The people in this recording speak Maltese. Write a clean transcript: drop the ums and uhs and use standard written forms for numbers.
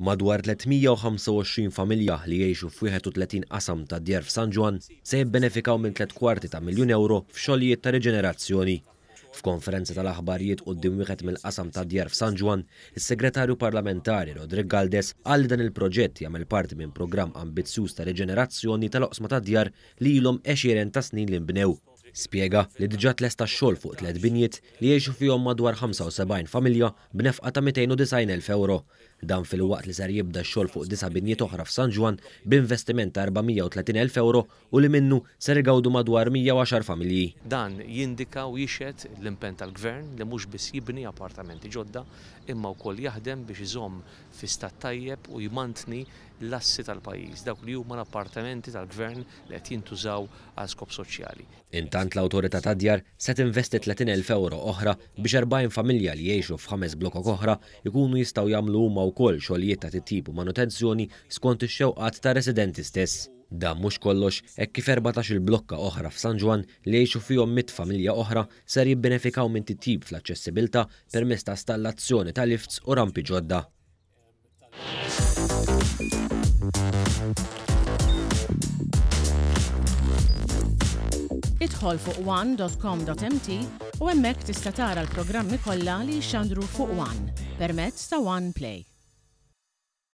Madwar 325 familja li jgħixu f'31 qasam ta' djar f'San Ġwan se jibbenefikaw minn 3/4 euro f'xogħlijiet ta' riġenerazzjoni. F'konferenza tal-aħbarijiet quddiem wieħed mill-qasam ta' djar f'San Ġwan, is-Segretarju Parlamentari Rodrigue Galdes qal li dan il-proġett jagħmel parti minn programm ambizzjuż ta' riġenerazzjoni tal-oqsma ta' djar li ilhom 20 ta' snin li nbnew. Spjega li diġà tlesta x-xogħol fuq 3 binjiet li jgħixu fihom madwar 75 familja b'nefqa ta' 290,000 euro. Dan fil-waqt li ser jibda x-xogħol fuq 9 binjiet oħra f'San Ġwan b'investiment ta' 430,000 euro u li minnu ser igawdu madwar 110 familji. Dan jindika u jixed l-impenn tal-Gvern li mhux biss jibni appartamenti ġodda imma wkoll jaħdem biex iżomm fi stat tajjeb u jmantni l-assi tal-pajjiż, dawk li huma l-appartamenti tal-Gvern li qed jintużaw għal skop soċjali. Intant l-Awtorità ta' Djar se tinvesti 30,000 euro oħra biex 40 familja li jgħixu f'5 blokok oħra jkunu jistgħu jagħmlu huma wkoll xogħlijiet ta' titjib u manutenzjoni skont ix-xewqat ta' residenti stess. Dan mhux kollox, hekk kif 14 il-blokka oħra f'San Ġwan li jgħixu fihom 100 familja oħra ser jibbenefikaw minn titjib fl-aċċessibilità permezz ta' installazzjoni ta' lifts u rampi ġodda. Idħol fuq one.com.mt u hemmhekk tista' tara l-programmi kollha li jxandru fuq One permezz ta' One Play.